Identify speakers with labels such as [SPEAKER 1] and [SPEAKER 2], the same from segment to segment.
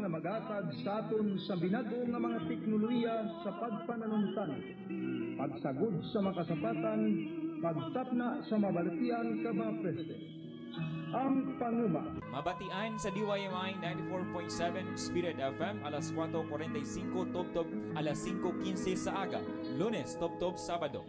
[SPEAKER 1] nga magatag sa aton sa binago nga mga teknolohiya sa pagpananumtan, pagsagod sa makasapatan, pagtapna sa mabalatian ka mga preste. Ang panguma.
[SPEAKER 2] Mabatian sa DYMI 94.7 Spirit FM alas 4.45 tubtob alas 5.15 sa aga. Lunes tubtob Sabado.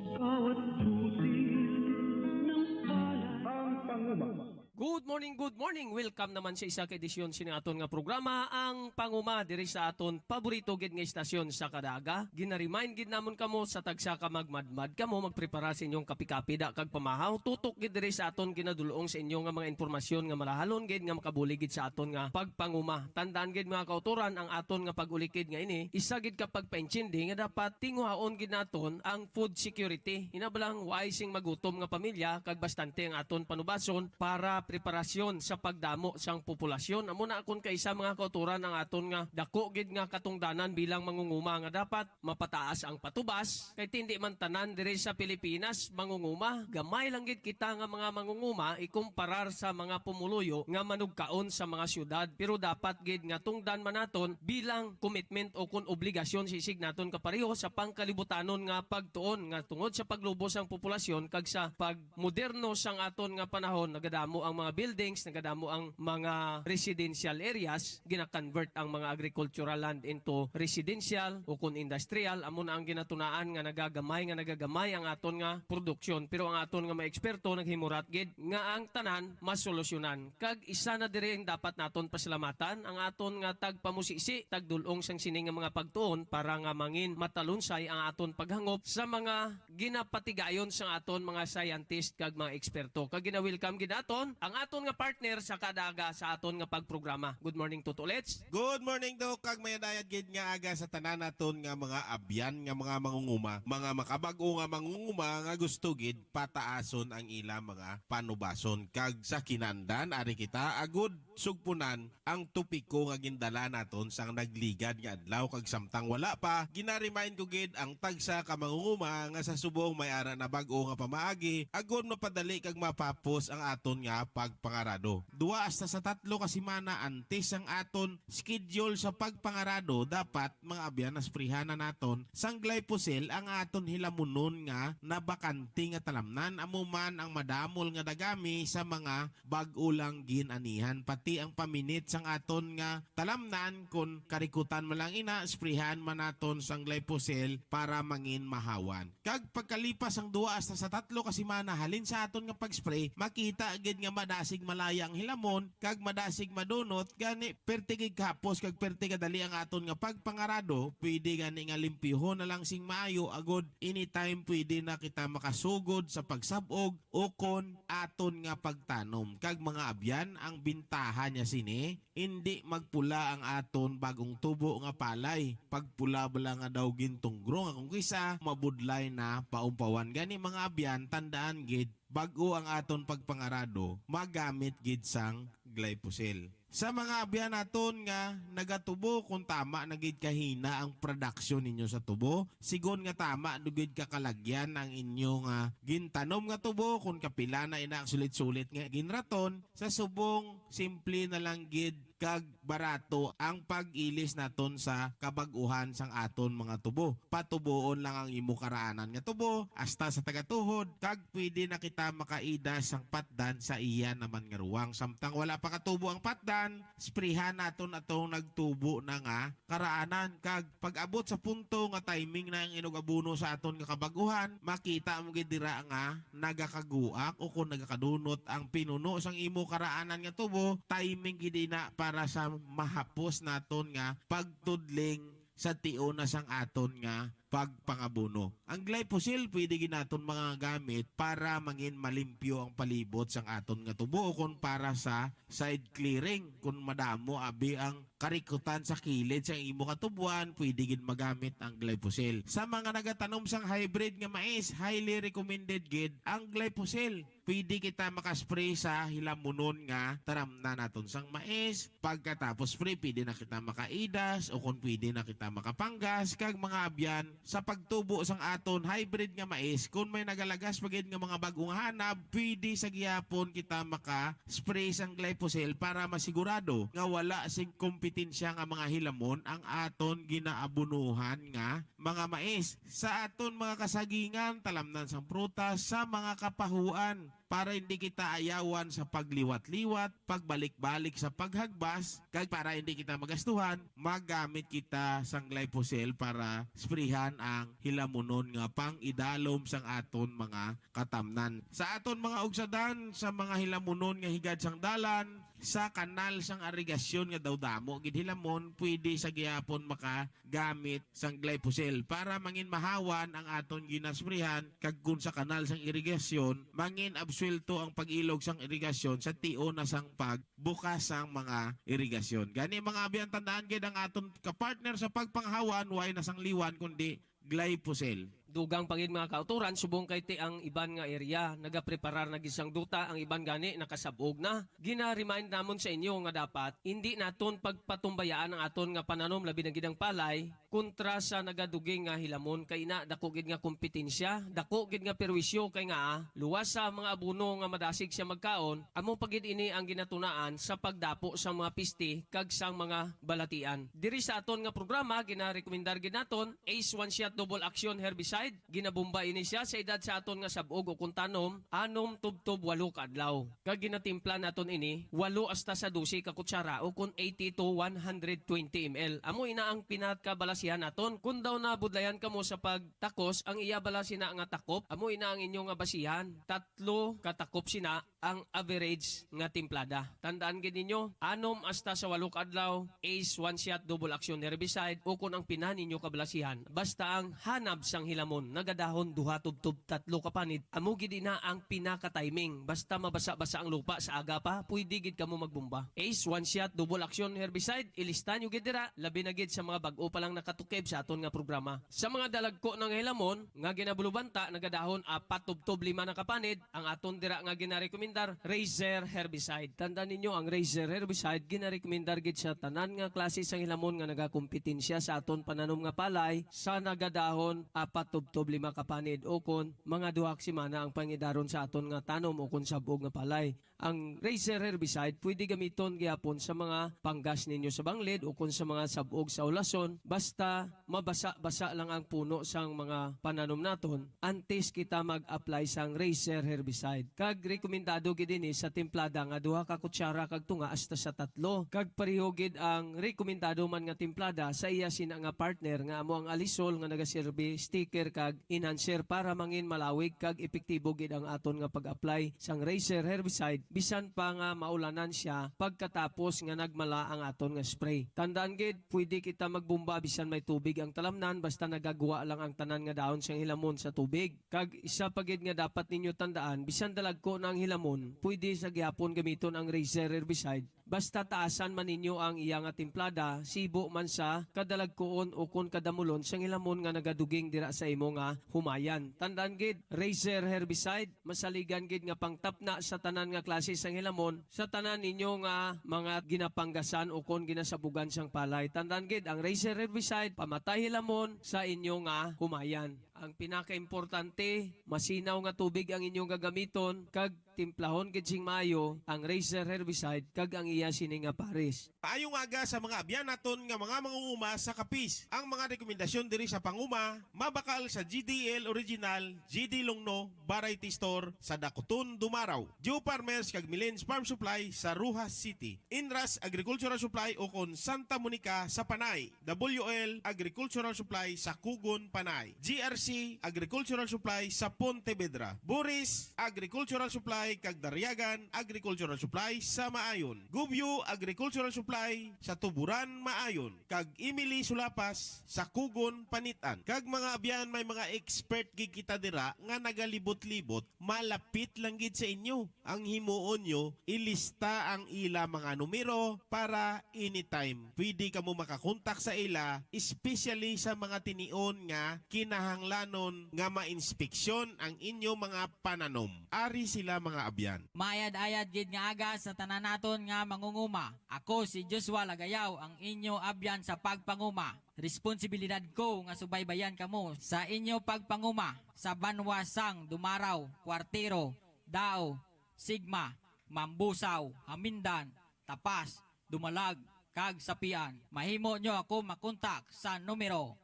[SPEAKER 1] Ang panguma.
[SPEAKER 3] Good morning. Welcome naman sa isa ka edisyon sini aton nga programa ang panguma diri sa aton paborito gid nga istasyon sa Kadaga. Gina-remind gid namon kamo sa tagsa ka magmadmad kamo magprepara sa inyong kapi-kapi da kag pamahaw. Tutok gid diri sa aton ginadulong sa inyo nga mga impormasyon nga malahalon gid nga makabuli gid sa aton nga pagpanguma. Tandaan gid mga kauturan ang aton nga pagulikid nga ini isa gid ka pagpaintsindi nga dapat tinguhaon gid naton ang food security. Inabalang waising magutom nga pamilya kag bastante ang aton panubason para preparasyon sa pagdamo sang populasyon. Amo na akon kaysa mga kauturan ang aton nga dako gid nga katungdanan bilang mangunguma nga dapat mapataas ang patubas kay tindi man tanan diri sa Pilipinas mangunguma. Gamay lang gid kita nga mga mangunguma ikumparar sa mga pumuluyo nga manugkaon sa mga syudad. Pero dapat gid nga tungdan man naton bilang commitment o kun obligasyon sisig naton kapareho sa pangkalibutanon nga pagtuon nga tungod sa paglubos ang populasyon kag sa pagmoderno sang aton nga panahon nagadamo ang mga buildings, nagadamo ang mga residential areas, gina-convert ang mga agricultural land into residential o kun industrial. Amo na ang ginatunaan nga nagagamay ang aton nga produksyon. Pero ang aton nga mga eksperto naghimurat gid nga ang tanan masolusyonan. Kag isa na diri ang dapat naton pasalamatan ang aton nga tagpamusisi, tagdulong sang sining nga mga pagtuon para nga mangin matalunsay ang aton paghangop sa mga ginapatigayon sa aton mga scientist kag mga eksperto. Kag gina-welcome gid naton ang aton nga partner sa Kadaga sa aton nga pagprograma. Good morning to Let's.
[SPEAKER 4] Good morning daw kag mayadayad gid nga aga sa tanan naton nga mga abyan nga mga mangunguma, mga makabag-o nga mangunguma nga gusto gid pataason ang ila mga panubason kag sa kinandan ari kita agud sugpunan ang tupiko nga gindala naton sang nagligad nga adlaw kag samtang wala pa gina-remind ko gid ang tagsa ka mangunguma nga sa subong may ara na bag-o nga pamaagi agud mapadali kag mapapos ang aton nga pagpangarado. 2 hasta sa 3 ka semana antes ang aton schedule sa pagpangarado dapat mga abyan nasprihan na naton sang glyphosate ang aton hilamunon nga nabakante nga talamnan amuman ang madamol nga dagami sa mga bag-o lang ginanihan pati ang paminit sang aton nga talamnan kun karikutan man lang ina sprihan man naton sang glyphosate para mangin mahawan. Kag pagkalipas ang 2 hasta sa 3 ka semana halin sa aton nga pagspray makita gid nga madasig malaya ang hilamon kag madasig madunot gani pertigig kapos kag pertiga dali ang aton nga pagpangarado pwede gani nga limpyuhon na lang sing maayo agod anytime pwede na kita makasugod sa pagsabog o kon aton nga pagtanom. Kag mga abyan ang bintahan niya sini hindi magpula ang aton bagong tubo nga palay pagpula bala nga daw gintunggro nga kung kisa mabudlay na paumpawan gani mga abyan tandaan gid bago ang aton pagpangarado, magamit gid sang glyphosate. Sa mga abyan naton nga nagatubo kung tama na gid kahina ang production ninyo sa tubo, sigon nga tama dugid kakalagyan ang inyo nga gintanom nga tubo kung kapila na ina ang sulit-sulit nga ginraton sa subong simple na lang gid kag barato ang pag-ilis naton sa kabag-uhan sang aton mga tubo. Patubuon lang ang imo karaanan nga tubo hasta sa tagatuhod kag pwede na kita makaida sang patdan sa iya naman nga ruwang. Samtang wala pa katubo ang patdan, sprihan naton atong nagtubo na nga karaanan kag pag-abot sa punto nga timing na ang inugabuno sa aton nga kabaguhan, makita mo gid dira nga nagakaguak o kung nagakadunot ang pinuno sang imo karaanan nga tubo, timing gid na para sa mahapos naton nga pagtudling sa tio na sang aton nga pagpangabuno. Ang glyphosate pwede ginaton mga gamit para mangin malimpyo ang palibot sang aton nga tubo o kung para sa side clearing kung madamo abi ang karikutan sa kilid sa imo katubuan pwede gid magamit ang glyphosate. Sa mga nagatanom sang hybrid nga mais highly recommended gid ang glyphosate pwede kita makaspray sa hilamunon nga taramna naton sang mais. Pagkatapos spray, pwede na kita makaidas o kung pwede na kita makapanggas kag mga abyan sa pagtubo sang aton hybrid nga mais. Kung may nagalagas pagid nga mga bagong hanap, pwede sa gihapon kita maka-spray sang glyphosate para masigurado nga wala sing kompetensya nga mga hilamon ang aton ginaabunuhan nga mga mais. Sa aton mga kasagingan, talamnan sang prutas, sa mga kapahuan, para hindi kita ayawan sa pagliwat-liwat, pagbalik-balik sa paghagbas, kag para hindi kita magastuhan, magamit kita sang glyphosate para sprayhan ang hilamunon nga pang idalom sang aton mga katamnan. Sa aton mga ugsadan, sa mga hilamunon nga higad sang dalan, sa kanal sang arigasyon nga daw damo gid hilamon, pwede sa gihapon makagamit sang glyphosate para mangin mahawan ang aton ginasprihan, kag kun sa kanal sang irigasyon mangin absuelto ang pag-ilog sang irigasyon sa tio na sang pagbukas sang mga irigasyon. Gani mga abyan, tandaan gid ang aton kapartner sa pagpanghawan way na sang liwan kundi glyphosate.
[SPEAKER 3] Dugang pagid mga kauturan, subong kay ti ang iban nga area nagapreparar na gisang duta, ang iban gani nakasabog na. Gina-remind namon sa inyo nga dapat hindi naton pagpatumbayaan ang aton nga pananom labi na gidang palay kontra sa nagaduging nga hilamon, kay na dako gid nga kompetensya, dako gid nga perwisyo, kay nga luwas sa mga abono nga madasig siya magkaon. Amo pagid ini ang ginatunaan sa pagdapo sa mga piste kag sang mga balatian. Diri sa aton nga programa gina-rekomendar gid naton ACE One Shot Double Action Herbicide. Ginabumba ini siya sa edad sa aton nga sabog o kung tanom, 6 tubtob 8 kadlaw. Kag ginatimpla naton ini 8 hasta sa 12 ka kutsara o kung 80 to 120 ml. Amo ina ang pinakabalasihan naton. Kung daw nabudlayan kamo sa pagtakos, ang iya balasina nga takop, amo ina ang inyo nga basihan. 3 katakop sina ang average nga timplada. Tandaan gid ninyo, 6 hasta sa 8 kadlaw, ACE One Shot Double Action Herbicide o kung ang pinan ninyo kabalasihan. Basta ang hanab sang hilamon nagadahon 2 tubtob 3 kapanid, amo gid na ang pinaka-timing. Basta mabasa-basa ang lupa sa aga pa, pwede gid kamo magbumba. ACE One Shot Double Action Herbicide, ilista nyo gid dira, labi na gid sa mga bag-o pa lang nakatukeb sa aton nga programa. Sa mga dalagko ng hilamon nga ginabulubanta, nagadahon 4 tubtob 5 na kapanid, ang aton dira nga ginarekomendar Razor Herbicide. Tandaan ninyo, ang Razor Herbicide ginarekomendar gid sa tanan nga klase sang hilamon nga nagakompetensya sa aton pananom nga palay, sa nagadahon 4 tubtob 5 kapanid o kon mga 2 semana ang pangidaron sa aton nga tanom o kon sabog nga palay. Ang Razor Herbicide pwede gamiton gyapon sa mga panggas ninyo sa banglid o kon sa mga sabog sa ulason, basta mabasa-basa lang ang puno sang mga pananom naton antes kita mag-apply sang Razor Herbicide. Kag rekomendado gid ini sa timplada nga 2 ka kutsara kag tunga hasta sa 3. Kag pareho gid ang rekomendado man nga timplada sa iya sina nga partner nga amo ang alisol nga nagaserbi sticker kag enhancer para mangin malawig kag epektibo gid ang aton nga pag-apply sang Razor Herbicide bisan pa nga maulanan siya pagkatapos nga nagmala ang aton nga spray. Tandaan gid, pwede kita magbumba bisan may tubig ang talamnan basta nagagawa lang ang tanan nga dahon sang hilamon sa tubig. Kag isa pa gid nga dapat ninyo tandaan, bisan dalagko na ang hilamon, pwede sa gihapon gamiton ang Razor Herbicide. Basta taasan man ninyo ang iya nga timplada, sibo man sa kadalagkoon o kon kadamulon sang hilamon nga nagaduging dira sa imo nga humayan. Tandaan gid, Razor Herbicide masaligan gid nga pangtapna sa tanan nga klase sang hilamon sa tanan ninyo nga mga ginapanggasan o kon ginasabugan sang palay. Tandaan gid, ang Razor Herbicide pamatay hilamon sa inyo nga humayan. Ang pinaka-importante, masinaw nga tubig ang inyong gagamiton kag timplahon gid sing maayo ang Razor Herbicide kag ang iya sini nga pares.
[SPEAKER 4] Paayong aga sa mga abyan naton nga mga mangunguma sa kapis. Ang mga rekomendasyon diri sa panguma, mabakal sa GDL Original, GD Longno, Variety Store sa Dakuton, Dumaraw. Joe Farmers kag Millen's Farm Supply sa Rojas City. Inras Agricultural Supply o kon Santa Monica sa Panay. WL Agricultural Supply sa Kugon, Panay. GRC Agricultural Supply sa Pontevedra. Boris Agricultural Supply kag Dariagan Agricultural Supply sa Maayon. Gubyo Agricultural Supply supply sa tuburan maayon, kag imili sulapas sa kugon panitan. Kag mga abyan may mga expert gid kita dira nga nagalibot-libot, malapit lang gid sa inyo. Ang himuon nyo, ilista ang ila mga numero para anytime pwede ka mo makakontak sa ila, especially sa mga tinion nga kinahanglanon nga ma-inspeksyon ang inyo mga pananom. Ari sila mga abyan.
[SPEAKER 5] Mayad-ayad gid nga aga sa tanan naton nga mangunguma. Ako si Joshua Lagayaw, ang inyo abyan sa pagpanguma. Responsibilidad ko nga subaybayan kamo sa inyo pagpanguma sa Banwasang, Dumaraw, Kwartero, Dao, Sigma, Mambusaw, Hamindan, Tapas, Dumalag, kag Sapian. Mahimo nyo ako makontak sa numero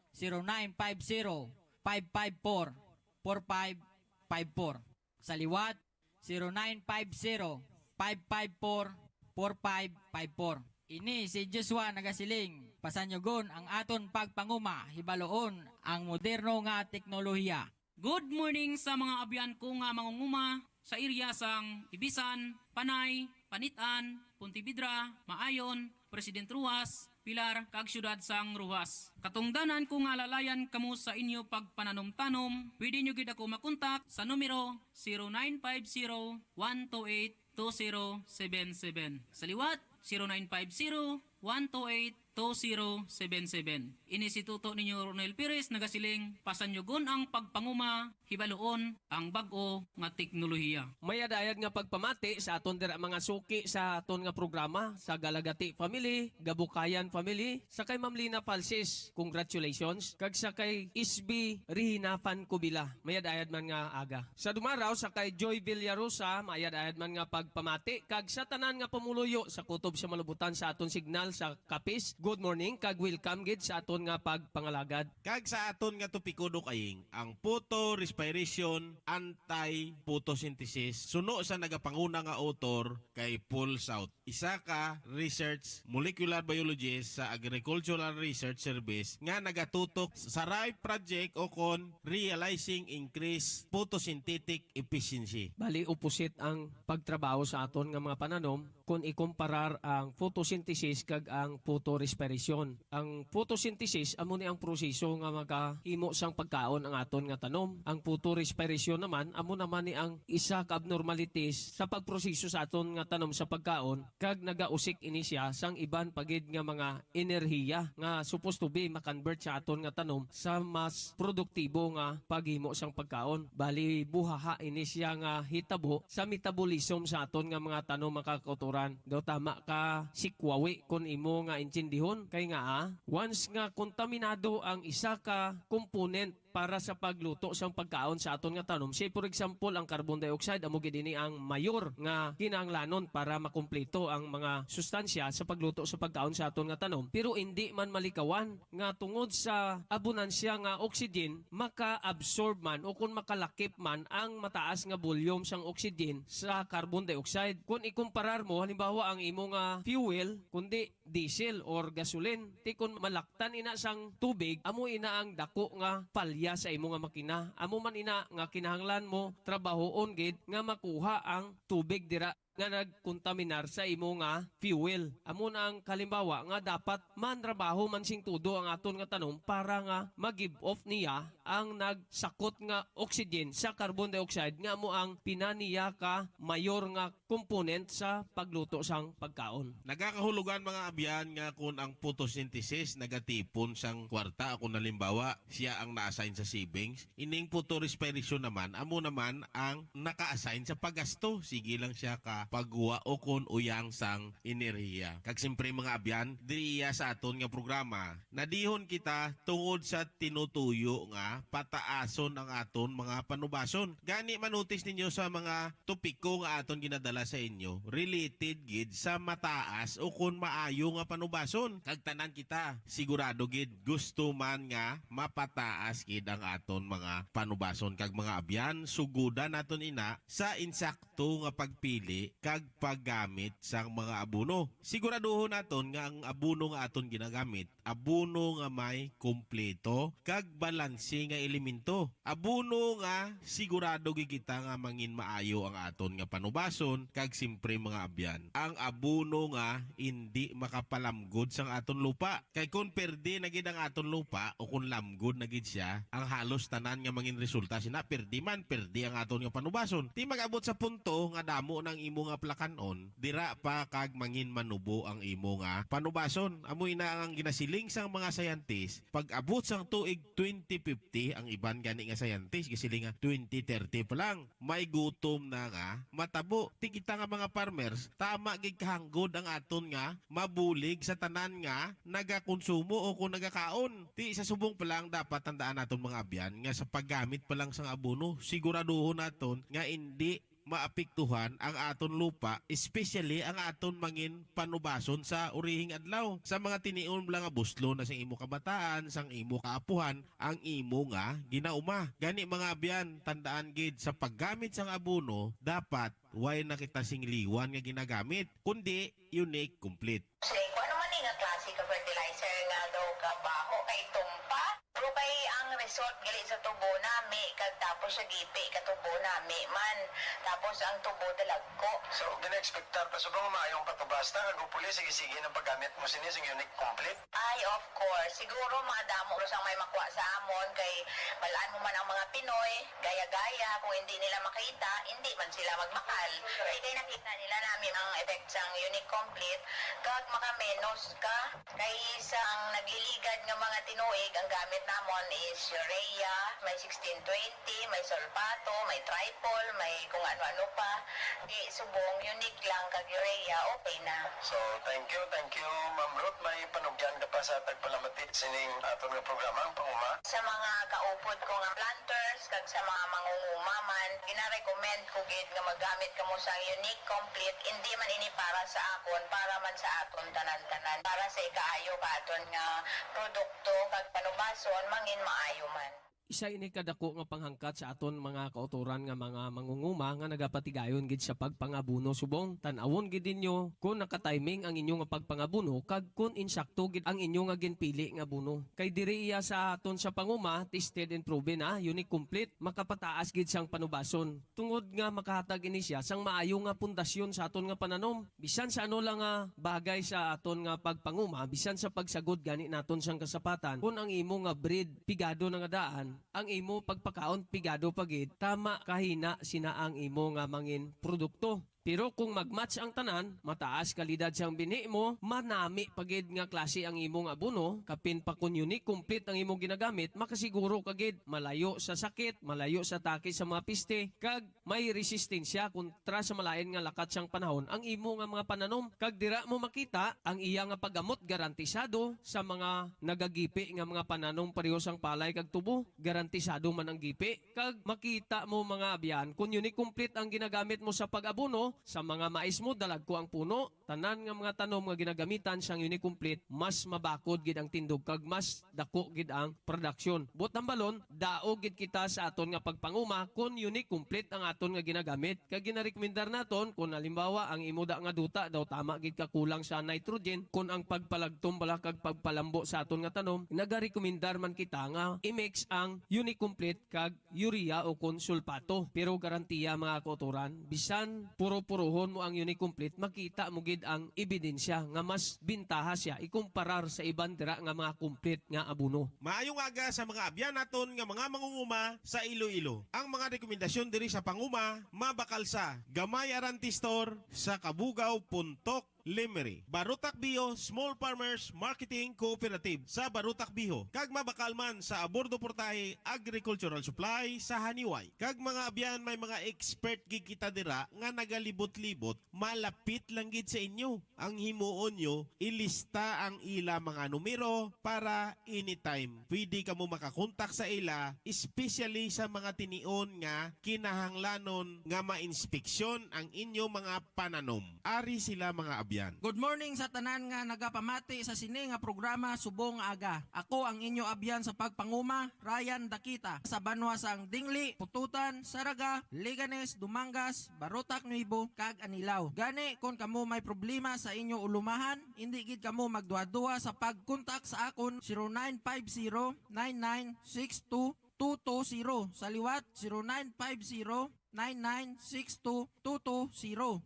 [SPEAKER 5] 0950-554-4554. Sa liwat, 0950-554-4554. Ini si Joshua nagasiling, pasanyogon ang aton pagpanguma, hibaloon ang moderno nga teknolohiya.
[SPEAKER 6] Good morning sa mga abyan ko nga mangunguma sa area sang Ibisan, Panay, Panitan, Pontevedra, Maayon, President Ruas, Pilar, kag syudad sang Ruas. Katungdanan ko nga lalayan kamo sa inyo pagpananom-tanom, pwede nyo gid ako makontak sa numero 0950-128-2077. Sa liwat, 0950-128-2077. Inisituto ninyo Ronel Perez nagasiling, pasanyogon ang pagpanguma, hibaloon ang bag-o nga teknolohiya.
[SPEAKER 3] Mayadayad nga pagpamati sa aton dira mga suki sa aton nga programa sa Galagati Family, Gabukayan Family, sa kay Ma'am Lina Falsis, congratulations. Kag sa kay Isbi Rihinafan Kubila, mayadayad man nga aga. Sa Dumaraw sa kay Joy Villarosa, mayadayad man nga pagpamati. Kag sa tanan nga pamuluyo sa kutob sa malubutan sa aton signal sa Kapis, good morning kag welcome gid sa aton nga pagpangalagad.
[SPEAKER 4] Kag sa aton nga tupikudo kaying ang photo respiration anti-photosynthesis suno sa nagapanguna nga author kay Paul South. Isa ka research molecular biologist sa Agricultural Research Service nga nagatutok sa RIPE project o kon realizing increased photosynthetic efficiency.
[SPEAKER 3] Bali opposite ang pagtrabaho sa aton nga mga pananom kung ikumparar ang photosynthesis kag ang photorespiration. Ang photosynthesis amo ni ang proseso nga makahimo sang pagkaon ang aton nga tanom. Ang photorespiration naman amo naman ni ang isa ka abnormalities sa pagproseso sa aton nga tanom sa pagkaon kag nagausik ini siya sang iban pagid nga mga enerhiya nga supposed to be makonvert sa aton nga tanom sa mas produktibo nga paghimo sang pagkaon. Bali buhaha ini siya nga hitabo sa metabolism sa aton nga mga tanom makakauturan. Do tama ka sikwawi kun imo nga intindihon kay nga once nga kontaminado ang isa ka component para sa pagluto sang pagkaon sa aton nga tanom. Say for example, ang carbon dioxide amo gid ini ang mayor nga kinahanglanon para makumpleto ang mga sustansya sa pagluto sa pagkaon sa aton nga tanom. Pero hindi man malikawan nga tungod sa abunansya nga oxygen maka-absorb man o kung makalakip man ang mataas nga volume sang oxygen sa carbon dioxide. Kung ikumparar mo halimbawa ang imo nga fuel kundi diesel or gasoline, ti kun malaktan ina sang tubig amo ina ang dako nga palya sa imo nga makina. Amo man ina nga kinahanglan mo trabahoon gid nga makuha ang tubig dira nga nagkontaminar sa imo nga fuel. Amo na ang kalimbawa nga dapat manrabaho man sing tudo ang aton nga tanom para nga mag-give off niya ang nagsakot nga oxygen sa carbon dioxide nga amo ang pinaniya ka mayor nga component sa pagluto sang pagkaon.
[SPEAKER 4] Nagakahulugan mga abyan nga kung ang photosynthesis nagatipon sang kwarta kung halimbawa siya ang na-assign sa savings, ining photorespiration naman amo naman ang naka-assign sa paggasto. Sige lang siya ka pagguwa o kon uyang sang enerhiya. Kag simpre mga abyan, diriya sa aton nga programa, nadihon kita tungod sa tinutuyo nga pataason ang aton mga panubason. Gani manutis ninyo sa mga topiko nga aton ginadala sa inyo, related gid sa mataas o kon maayo nga panubason. Kag tanan kita, sigurado gid gusto man nga mapataas gid ang aton mga panubason. Kag mga abyan, sugudan naton ina sa insakto nga pagpili kag paggamit sang mga abono. Siguraduhon naton nga ang abono nga aton ginagamit abono nga may kumpleto kag balanse nga elemento. Abono nga sigurado gid kita nga mangin maayo ang aton nga panubason kag simpre mga abyan. Ang abono nga hindi makapalamgod sang aton lupa. Kay kung perde na gid ang aton lupa o kung lamgod na gid siya, ang halos tanan nga mangin resulta sina perdi ang aton nga panubason. Di mag-abot sa punto nga damo ng imo nga plakanon, dira pa kag mangin manubo ang imo nga panubason. Amoy na ang ginasiling sang mga scientist, pag abot sang tuig 2050, ang iban gani nga scientist gisiling nga 2030 pa lang, may gutom na nga matabo. Ti kita nga mga farmers, tama gid kahanggod ang aton nga mabulig sa tanan nga nagakonsumo o kung nagakaon. Ti sa subong pa lang dapat tandaan naton mga abyan nga sa paggamit pa lang sang abono, siguraduhon naton nga hindi maapektuhan ang aton lupa, especially ang aton mangin panubason sa urihing adlaw. Sa mga tinion lang nga buslo na sang imo kabataan, sang imo kaapuhan, ang imo nga ginauma. Gani mga abyan, tandaan gid sa paggamit sang abono, dapat way na kita singliwan nga ginagamit, kundi unique complete.
[SPEAKER 7] Say, kung ano man nga klase ka fertilizer nga daw ka baho kay tumpa, pero kay ang result gali sa tubo nami, kag tapos sa gipi ka tubo nami man, tapos ang tubo dalagko.
[SPEAKER 8] So, gina-expectar pa sa mga maayong patubasta, kagupuli, sige-sige ng paggamit mo sinis, yung unique complete.
[SPEAKER 7] Ay, of course. Siguro mga damo sang may makuha sa amon kay balaan mo man ang mga Pinoy, gaya-gaya, kung hindi nila makita, hindi man sila magmakal. Kay nakita nila namin ang effect sang unique complete, kag makamenos ka. Kay isang nagliligad nga mga tinuig, ang gamit namon is urea, may 1620, may sulfato, may tripol, may kung ano-ano pa. Di subong unique lang kag urea, okay na.
[SPEAKER 8] So, thank you, Ma'am Ruth. May panugyan ka pa sa tagpalamatit sining aton nga programa, ang panguma.
[SPEAKER 7] Sa mga kaupod ko nga planters, kag sa mga mangungumaman, gina-recommend ko gid nga magamit kamo sa unique complete, hindi man ini para sa akon, para man sa aton tanan-tanan, para sa ikaayo ka aton nga produkto kag panubason mangin maayo man.
[SPEAKER 3] Isa ini kadako nga panghangkat sa aton mga kauturan nga mga mangunguma nga nagapatigayon gid sa pagpangabuno subong. Tan-awon gid ninyo kung naka-timing ang inyo nga pagpangabuno kag kung insakto gid ang inyo nga ginpili nga buno. Kay diri iya sa aton sa panguma tested and proven unique complete, makapataas gid sang panubason. Tungod nga makahatag ini siya sang maayo nga pundasyon sa aton nga pananom. Bisan sa ano lang nga bagay sa aton nga pagpanguma, bisan sa pagsagod gani naton sang kasapatan, kung ang imo nga breed pigado na nga daan, ang imo pagpakaon pigado pagid, tama kahina sina ang imo nga mangin produkto. Pero kung magmatch ang tanan, mataas kalidad siyang binhi mo, manami pagid nga klase ang imong abono, kapin pa kun unique complete ang imong ginagamit, makasiguro kagid malayo sa sakit, malayo sa takis sa mga piste, kag may resistensya kontra sa malain nga lakat siyang panahon ang imo nga mga pananom. Kag dira mo makita ang iya nga paggamot garantisado sa mga nagagipi nga mga pananom pareho sang palay kag tubo, garantisado man ang gipi. Kag makita mo mga abyan, kung unique complete ang ginagamit mo sa pag-abono, sa mga mais mo dalag ko ang puno, tanan nga mga tanom nga ginagamitan siyang unique complete, mas mabakod gid ang tindog kag mas dako gid ang production. But ang balon, daog gid kita sa aton nga pagpanguma kung unique complete ang aton nga ginagamit. Kag ginarekomendar naton kung halimbawa ang imo da nga duta daw tama gid ka kulang sa nitrogen, kung ang pagpalagtom bala kag pagpalambo sa aton nga tanom, nagarekomendar man kita nga i-mix ang unique complete kag urea o kun sulfato. Pero garantiya mga kauturan, bisan puro-puruhon mo ang unique complete, makita mo gid ang ebidensya nga mas bintaha siya ikumparar sa ibang dira nga mga complete nga abono.
[SPEAKER 4] Maayong aga sa mga abyan naton nga mga mangunguma sa Iloilo. Ang mga rekomendasyon diri sa panguma, mabakal sa Gamay Aranti Store sa Kabugaw, Puntok, Lemery. Barutak Bio Small Farmers Marketing Cooperative sa Barutak Biho. Kag mabakalman sa Abordo Portahe Agricultural Supply sa Haniway. Kag mga abyan, may mga expert gid kita dira nga nagalibot-libot, malapit lang gid sa inyo. Ang himuon nyo, ilista ang ila mga numero para anytime pwede ka mo makakontak sa ila, especially sa mga tinion nga kinahanglanon nga ma-inspeksyon ang inyo mga pananom. Ari sila mga abyan abyan.
[SPEAKER 9] Good morning sa tanan nga nagapamati sa sini nga programa Subong Aga. Ako ang inyo abyan sa pagpanguma, Ryan Dakita. Sa banwasang Dingli, Pututan, Saraga, Liganes, Dumangas, Barotac Nuevo, kag Anilaw. Gani kung kamo may problema sa inyo ulumahan, hindi gid kamo magduwa-duwa sa pagkontak sa akon 0950-9962-220. Sa liwat 0950-9962-220.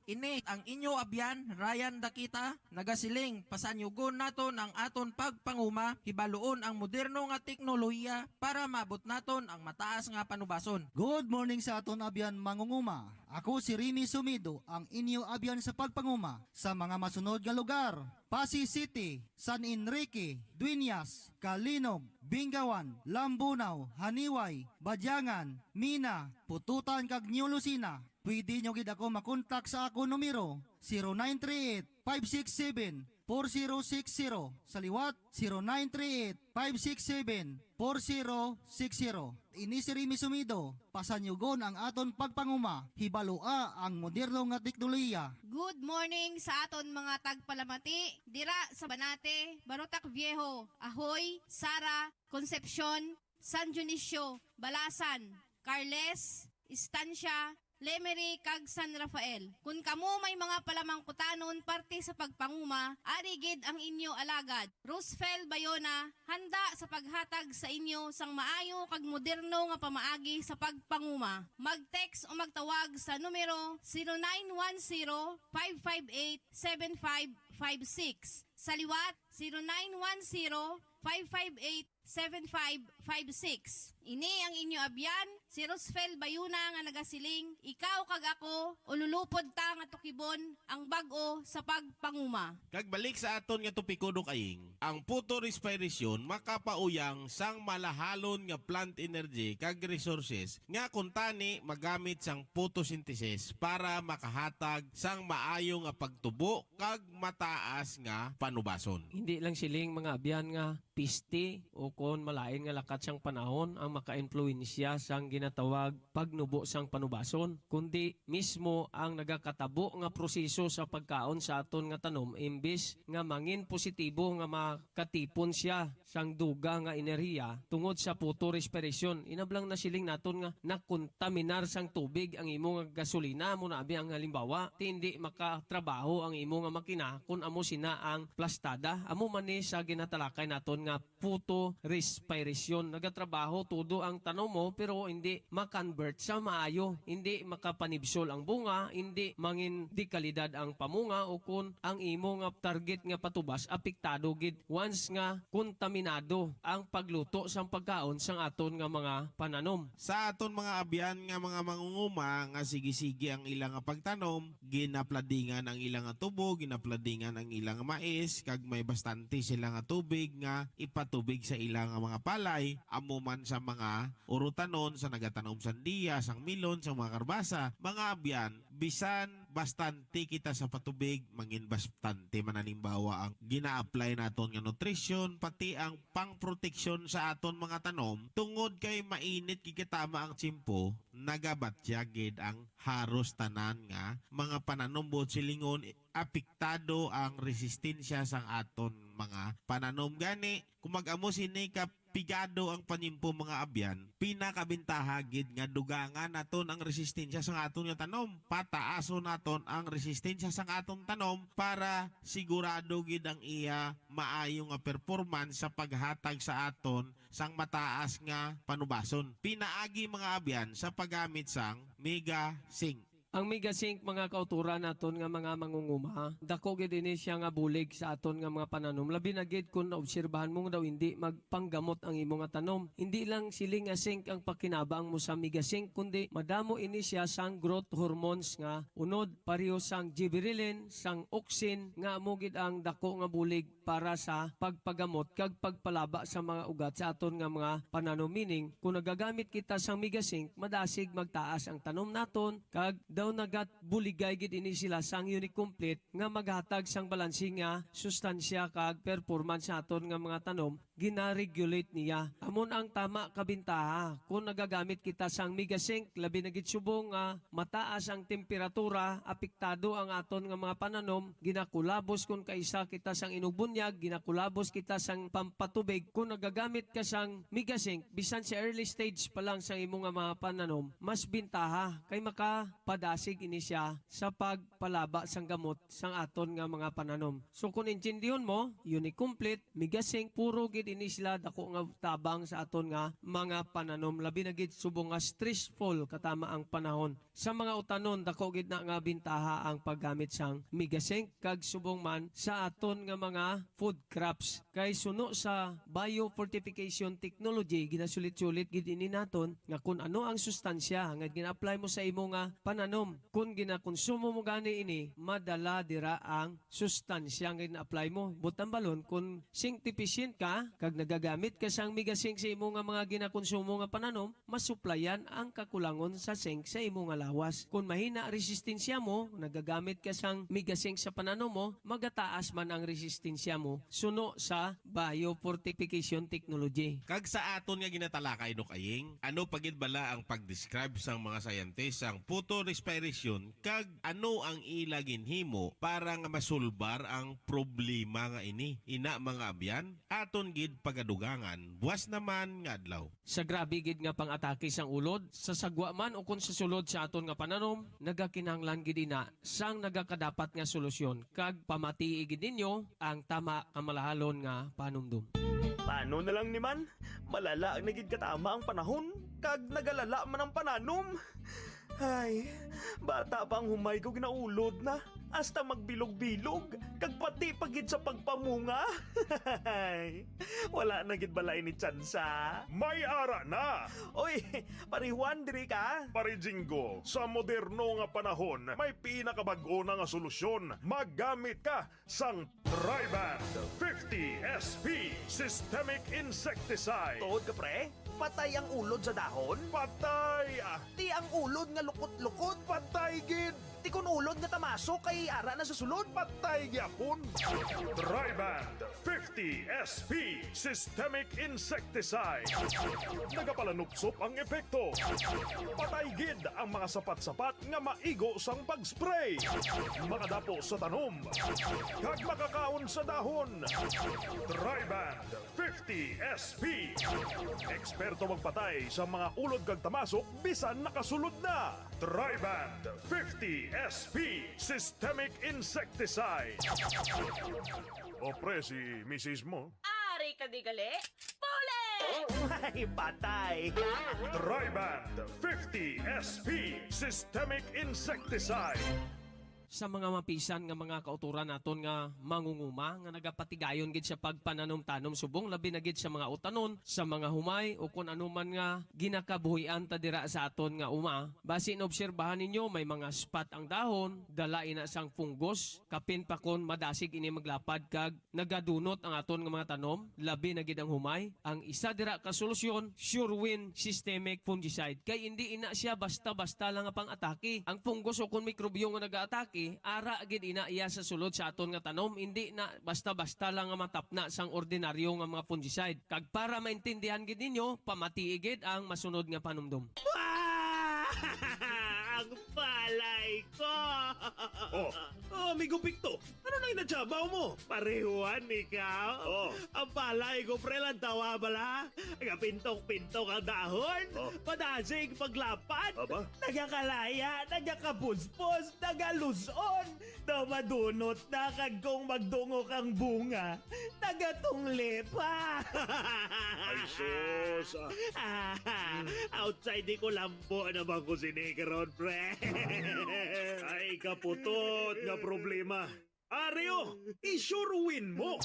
[SPEAKER 9] Ini ang inyo abyan, Ryan Dakita, nagasiling pasanyugon naton ang aton pagpanguma, hibaluon ang moderno nga teknolohiya para mabot naton ang mataas nga panubason.
[SPEAKER 10] Good morning sa aton abyan mangunguma. Ako si Remy Sumido, ang inyo abyan sa pagpanguma sa mga masunod nga lugar. Pasig City, San Enrique, Dueñas, Calinog, Bingawan, Lambunaw, Haniway, Badyangan, Mina, Pututan kag New Lucena. Pwede nyo gid ako makontak sa ako numero 0938-567-4060. Sa liwat 0938-567-4060. Ini si Remy Sumido, pasanyugon ang aton pagpanguma, hibalua ang moderno nga teknolohiya.
[SPEAKER 11] Good morning sa aton mga tagpalamati, dira sa Banate, Barotac Viejo, Ahoy, Sara, Concepcion, San Dionisio, Balasan, Carles, Estancia, Lemery kag San Rafael. Kung kamo may mga palamangkutanon parte sa pagpanguma, arigid ang inyo alagad. Roosevelt Bayona, handa sa paghatag sa inyo sang maayo kag moderno nga pamaagi sa pagpanguma. Mag-text o magtawag sa numero 0910-558-7556. Sa liwat 0910-558-7556. Ini ang inyo abyan, si Roosevelt Bayuna nga nagasiling, ikaw kag ako, ululupod ta nga tukibon ang bag-o sa pagpanguma.
[SPEAKER 4] Kagbalik sa aton nga topiko do kaying, ang photo respiration makapauyang sang malahalon nga plant energy kag resources nga kuntani magamit sang photosynthesis para makahatag sang maayo nga pagtubo kag mataas nga panubason.
[SPEAKER 3] Hindi lang siling mga abyan nga pisti o kon malain nga lakat siyang panahon ang maka-influensya sang ginatawag pagnubo sang panubason, kundi mismo ang nagakatabo nga proseso sa pagkaon sa aton nga tanom imbis nga mangin positibo nga makatipon siya sang duga nga enerhiya tungod sa photorespiration. Inablang na siling naton nga nakontaminar sang tubig ang imo nga gasolina mo na abi ang halimbawa hindi makatrabaho ang imo nga makina kun amo sina ang plastada. Amo man ni sa ginatalakay naton nga photorespiration. Nagatrabaho tudo ang tanom mo pero hindi makonvert sa maayo, hindi makapanibsol ang bunga, hindi mangin di kalidad ang pamunga o kun ang imo nga target nga patubas apektado gid once nga kontaminado ang pagluto sang pagkaon sang aton nga mga pananom.
[SPEAKER 4] Sa aton mga abyan nga mga mangunguma nga sige-sige ang ilang nga pagtanom, ginapladingan ang ilang nga tubo, ginapladingan ang ilang nga mais, kag may bastante sila nga tubig nga ipatubig sa ilang nga mga palay, amo man sa mga urutanon sa nagatanom sandiya, sang milon, sa mga karbasa, mga abyan, bisan bastante kita sa patubig, mangin bastante manalimbawa ang gina-apply naton nga nutrition, pati ang pang-proteksyon sa aton mga tanom, tungod kay mainit kikitama ang tsimpo, nagabatya gid ang haros tanan nga mga pananom bot silingon, apektado ang resistensya sang aton mga pananom. Gani, kung mag-amo sini ka pigado ang panimpo mga abyan, pinakabintaha gid nga dugangan naton ang resistensya sa aton nga tanom. Pataaso naton ang resistensya sa aton tanom para sigurado gid ang iya maayo nga performance sa paghatag sa aton sang mataas nga panubason. Pinaagi mga abyan sa paggamit sang Mega Zinc.
[SPEAKER 3] Ang Mega Zinc mga kauturan naton nga mga mangunguma, dako gid ini siya nga bulig sa aton nga mga pananom. Labi na gid kun naobserbahan mo daw hindi magpanggamot ang imo nga tanom. Hindi lang siling nga zinc ang pakinabang mo sa Mega Zinc, kundi madamo ini siya sang growth hormones nga unod pareho sang gibberellin, sang auxin nga amo gid ang dako nga bulig para sa pagpagamot kag pagpalaba sa mga ugat sa aton nga mga pananom. Meaning, kung nagagamit kita sang Mega Zinc, madasig magtaas ang tanom naton kag the daw nagat buligay gid ini sila sang unique complete nga maghatag sang balansi nga sustansya kag performance sa aton nga mga tanom gina-regulate niya. Amon ang tama kabintaha kung nagagamit kita sang Megasync labi na gid subong nga mataas ang temperatura, apektado ang aton nga mga pananom, ginakulabos kung kaisa kita sang inubunyag, ginakulabos kita sang pampatubig. Kung nagagamit ka sang Megasync bisan sa early stage pa lang sang imong nga mga pananom, mas bintaha kay makapadasig ini siya sa pagpalaba sang gamot sang aton nga mga pananom. So kung intindihon mo, unique complete, Megasync puro gid ini sila dako nga tabang sa aton nga mga pananom, labi na gid subong nga stressful katama ang panahon. Sa mga utanon dako gid na nga bintaha ang paggamit sang Megasync kag subong man sa aton nga mga food crops. Kay suno sa biofortification technology ginasulit-sulit gid ini naton nga kung ano ang sustansya nga gina-apply mo sa imo nga pananom. Kung ginakonsumo mo gani ini, madala dira ang sustansya nga gina-apply mo. Butang balon kung zinc deficient ka kag nagagamit ka sang Megasync sa imo nga mga ginakonsumo nga pananom, masuplayan ang kakulangon sa zinc sa imo nga lawas. Kung mahina resistensya mo, nagagamit ka sang Megasync sa pananom mo, magataas man ang resistensya mo suno sa biofortification technology.
[SPEAKER 4] Kag sa aton nga ginatalakay no kaying, ano pagid bala ang pag-describe sang mga scientist sang photorespiration kag ano ang ila ginhimo para nga masulbar ang problema nga ini. Ina mga abyan, aton gid pagadugangan, buwas naman nga adlaw.
[SPEAKER 3] Sa grabe gid nga pang-atake sang ulod, sa sagwa man o kung sa sulod sa aton nga pananom, nagakinahanglan gid ina sang nagakadapat nga solusyon kag pamatii gid ninyo ang tama kamalahalon nga panumdum.
[SPEAKER 12] Paano na lang ni man? Malala ang naging katama ang panahon, kag nagalala man ang pananom. Ay, bata pa ang humay ko ginaulod na. Hasta magbilog-bilog, kag pati pagid sa pagpamunga. Wala na gid balay ni Chansa.
[SPEAKER 13] May ara na!
[SPEAKER 12] Oy, parihuan diri ka.
[SPEAKER 13] Parijinggo, sa moderno nga panahon, may pinakabag-o na nga solusyon. Maggamit ka sang Triband 50 SP Systemic Insecticide.
[SPEAKER 12] Tuod ka pre, patay ang ulod sa dahon.
[SPEAKER 13] Patay!
[SPEAKER 12] Ti ang ulod nga lukot-lukot.
[SPEAKER 13] Patay gid!
[SPEAKER 12] Ti kun ulod nga tamaso kay ara na sa sulod.
[SPEAKER 13] Patay gyapon! Triband 50 SP Systemic Insecticide. Nagapalanupsop ang epekto. Patay gid ang mga sapat-sapat nga maigo sang pag-spray. Makadapo sa tanom. Kag makakaon sa dahon. Triband 50 SP. Eksperto magpatay sa mga ulod kag tamasok bisan nakasulod na. Triband 50 SP Systemic Insecticide. O pre, si Mrs. mo?
[SPEAKER 14] Ari ka di gali? Pule!
[SPEAKER 12] Ay, patay!
[SPEAKER 13] Triband 50 SP Systemic Insecticide.
[SPEAKER 3] Sa mga mapisan nga mga kauturan naton nga mangunguma nga nagapatigayon gid sa pagpananom-tanom subong labi na gid sa mga utanon, sa mga humay o kun ano man nga ginakabuhian ta dira sa aton nga uma. Base inobserbahan ninyo may mga spot ang dahon, dala ina sang fungus, kapin pa kon madasig ini maglapad kag nagadunot ang aton nga mga tanom, labi na gid ang humay. Ang isa dira ka solusyon, SureWin Systemic Fungicide. Kay hindi ina siya basta-basta lang nga pang-atake. Ang fungus o kun mikrobyo nga nag-aatake ara gid ina iya sa sulod sa aton nga tanom, hindi na basta-basta lang nga matapna sang ordinaryo nga mga fungicide. Kag para maintindihan gid ninyo, pamatii gid ang masunod nga panumdum.
[SPEAKER 12] Ang palay ko!
[SPEAKER 13] Amigo Picto, ano na inadyabaw mo?
[SPEAKER 12] Parehuan ikaw? Ang palay ko pre lang tawa bala. Nagapintok-pintok ang dahon. Padasig paglapad.
[SPEAKER 13] Aba?
[SPEAKER 12] Nagakalaya, nagakapuspos, nagaluzon. Namadunot na kag kung magdungok ang bunga. Nagatungli pa.
[SPEAKER 13] Ay sus!
[SPEAKER 12] Outside di ko lambo naman ko si Negron, pre.
[SPEAKER 13] Ay kaputot nga problema. Areo, i-SureWin mo!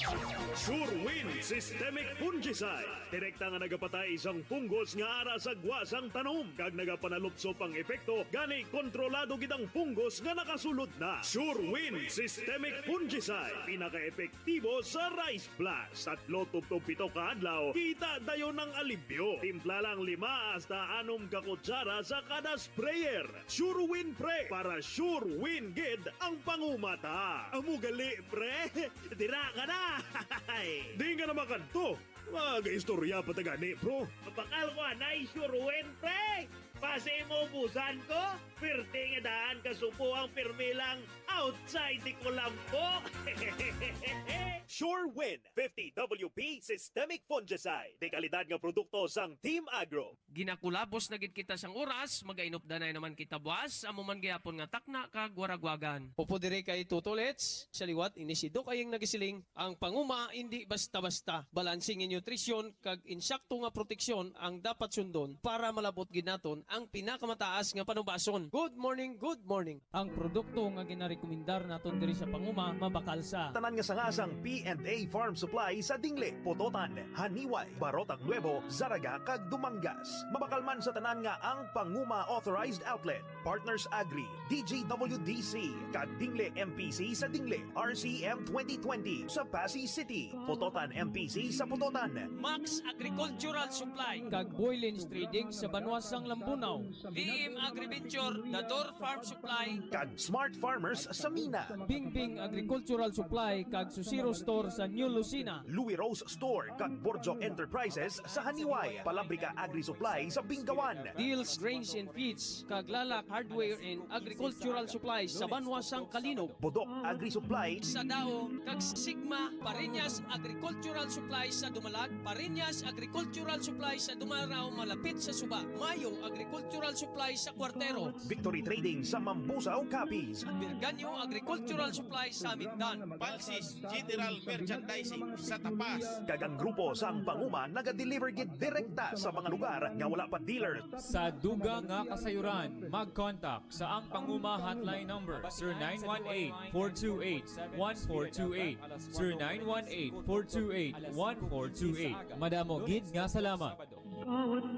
[SPEAKER 13] SureWin Systemic Fungicide. Direkta nga nagapatay isang punggos nga ara sa gwasang tanom. Kag nagapanalupso pang epekto, gani kontrolado gidang punggos nga nakasulod na. SureWin Systemic Fungicide. Pinaka-epektibo sa rice blast. 3-7 kaadlaw, kita dayon ng alibyo. Timpla lang 5 hasta 6 ka kutsara sa kada sprayer. SureWin Pre para SureWin gid ang pangumata. Amo gali, pre. Dira ka na. Di nga na makanto. Mag-istorya pa tagani, bro.
[SPEAKER 12] Mapakal ko na SureWin, pre. Pasi mo ubusan ko. Pirte nga daan kasupo ang pirmilang outside di Colombo.
[SPEAKER 13] SureWin 50 WP Systemic Fungicide. De kalidad nga produkto sang Team Agro.
[SPEAKER 3] Ginakulabos na gid kita sang oras, magainupdanay naman kita buwas, amo man gyapon nga takna kag waragwagan. Upo dire kay Tutolets, sa liwat inisido kayeng nagisiling, ang panguma hindi basta-basta. Balansing in nutrisyon kag insakto nga proteksyon ang dapat sundon para malabot gid naton ang pinakamataas nga panubason. Good morning, good morning. Ang produkto nga ginarekomendar naton diri sa panguma mabakal sa
[SPEAKER 12] Tanan nga sangasang P&A Farm Supply sa Dingle, Pototan, Haniway, Barotac Nuevo, Zaraga kag Dumangas. Mabakalman sa tanan nga ang Panguma Authorized Outlet, Partners Agri, DGWDC, kag Dingle MPC sa Dingle, RCM 2020 sa Pasay City, Pototan MPC sa Pototan,
[SPEAKER 3] Max Agricultural Supply kag Boylins Trading sa Banwasang Lambunaw, VM Agriventure, Dador Farm Supply
[SPEAKER 12] kag Smart Farmers sa Mina,
[SPEAKER 3] Bingbing Agricultural Supply kag Susiro Store sa New Lucina,
[SPEAKER 12] Louis Rose Store kag Borjok Enterprises sa Haniway, Palabrika Agri Supply sa Bingawan,
[SPEAKER 3] Deals Grains and Feeds kag Lalak Hardware and Agricultural Supplies sa Banwasang Kalinog,
[SPEAKER 12] Bodok Agri Supply
[SPEAKER 3] sa Dao kag Sigma Pariñas Agricultural Supplies sa Dumalag, Pariñas Agricultural Supplies sa Dumaraw malapit sa Suba, Mayo Agricultural Supplies sa Cuartero,
[SPEAKER 12] Victory Trading sa Mambusaw, Capiz,
[SPEAKER 3] Birganyo Agricultural Supplies sa Mindan,
[SPEAKER 4] Palsis General Merchandising sa Tapas.
[SPEAKER 12] Kagang grupo sang Panguma naga-deliver gid direkta sa mga lugar nga wala pa dealer.
[SPEAKER 2] Sa duga nga kasayuran, mag-contact sa ang Panguma hotline number Sir 918-428-1428 Sir 918-428-1428. Madamo gid nga salamat.
[SPEAKER 15] Bawat